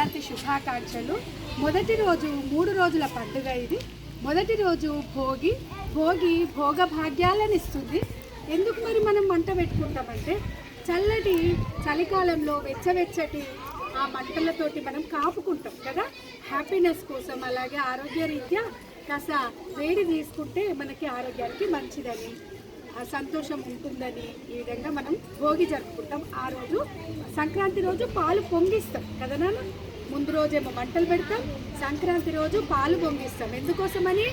సంక్రాంతి శుభాకాంక్షలు. మొదటి రోజు 3 రోజుల పండుగ ఇది. మొదటి రోజు భోగి. భోగి భోగభాగ్యాలను ఇస్తుంది. ఎందుకు మరి మనం మంట పెట్టుకుంటామంటే చల్లటి చలికాలంలో వెచ్చవెచ్చటి ఆ మంటలతోటి మనం కాపుకుంటాం కదా, హ్యాపీనెస్ కోసం. అలాగే ఆరోగ్యరీత్యా కాస్త వేడి తీసుకుంటే మనకి ఆరోగ్యానికి మంచిదని, సంతోషం ఉంటుందని ఈ విధంగా మనం భోగి జరుపుకుంటాం. ఆ రోజు సంక్రాంతి రోజు పాలు పొంగిస్తాం కదా నాన్న. ముందు రోజేమో మంటలు పెడతాం, సంక్రాంతి రోజు పాలు పొంగిస్తాం. ఎందుకోసమని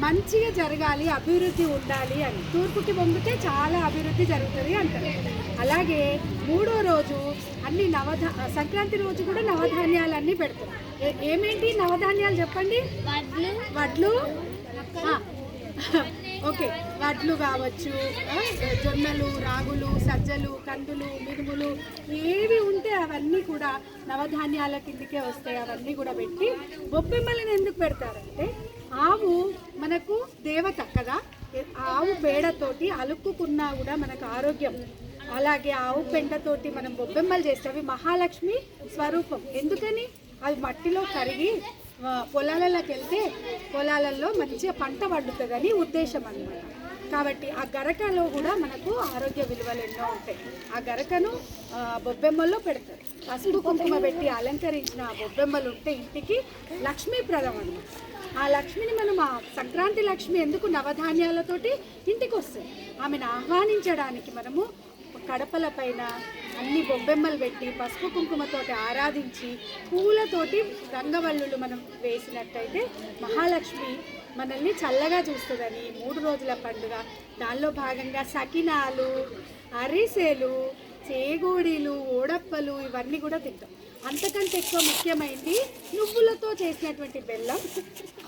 మంచిగా జరగాలి, అభివృద్ధి ఉండాలి అని. తూర్పుకి పొంగితే చాలా అభివృద్ధి జరుగుతుంది అంటారు. అలాగే 3వ రోజు అన్ని సంక్రాంతి రోజు కూడా నవధాన్యాలన్నీ పెడతాం. ఏమేంటి నవధాన్యాలు చెప్పండి? వడ్లు, ఓకే, వడ్లు కావచ్చు, జొన్నలు, రాగులు, సజ్జలు, కందులు, మినుములు, ఏవి ఉంటే అవన్నీ కూడా నవధాన్యాల కిందకే వస్తాయి. అవన్నీ కూడా పెట్టి బొబ్బెమ్మలను ఎందుకు పెడతారంటే ఆవు మనకు దేవత కదా. ఆవు పేడతోటి అలుక్కుకున్నా కూడా మనకు ఆరోగ్యం. అలాగే ఆవు పెంటతోటి మనం బొబ్బెమ్మలు చేస్తే అవి మహాలక్ష్మి స్వరూపం. ఎందుకని అవి మట్టిలో కరిగి పొలాలలోకి వెళ్తే పొలాలలో మంచిగా పంట పండుతుందని ఉద్దేశం అన్నమాట. కాబట్టి ఆ గరకలో కూడా మనకు ఆరోగ్య విలువలు ఎన్నో ఉంటాయి. ఆ గరకను బొబ్బెమ్మల్లో పెడతారు. పసుపు కుంకుమ పెట్టి అలంకరించిన ఆ బొబ్బెమ్మలు ఉంటే ఇంటికి లక్ష్మీప్రదం అన్నమాట. ఆ లక్ష్మిని మనం ఆ సంక్రాంతి లక్ష్మి ఎందుకు నవధాన్యాలతోటి ఇంటికి వస్తుంది. ఆమెను ఆహ్వానించడానికి మనము కడపల పైన అన్ని బొబ్బెమ్మలు పెట్టి పసుపు కుంకుమతోటి ఆరాధించి పూలతోటి రంగవల్లులు మనం వేసినట్టయితే మహాలక్ష్మి మనల్ని చల్లగా చూస్తుందని 3 రోజుల పండుగ. దానిలో భాగంగా సకినాలు, అరిసెలు, చేగోడీలు, ఓడప్పలు ఇవన్నీ కూడా తింటాం. అంతకంటే ఎక్కువ ముఖ్యమైనది నువ్వులతో చేసినటువంటి బెల్లం,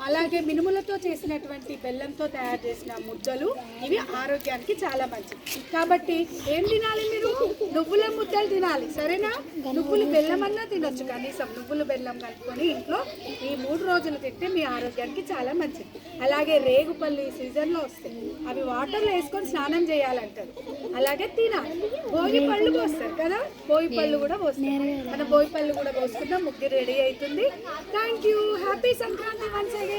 అలాగే మినుములతో చేసినటువంటి బెల్లంతో తయారు చేసిన ముద్దలు. ఇవి ఆరోగ్యానికి చాలా మంచిది. కాబట్టి ఏం తినాలి మీరు? నువ్వుల ముద్దలు తినాలి, సరేనా? నువ్వులు బెల్లం అన్నా తినొచ్చు, కనీసం నువ్వులు బెల్లం కలుపుకొని ఇంట్లో ఈ 3 రోజులు తింటే మీ ఆరోగ్యానికి చాలా మంచిది. అలాగే రేగుపళ్ళు ఈ సీజన్లో వస్తాయి, అవి వాటర్లో వేసుకొని స్నానం చేయాలంటారు. అలాగే తినాలి. భోగి పళ్ళు పోస్తారు కదా, భోగి పళ్ళు కూడా పోస్తారు. మన భోగి పళ్ళు కూడా పోసుకుందాం. ముగ్గురు రెడీ అవుతుంది. Thank you. Happy Sankranti once again.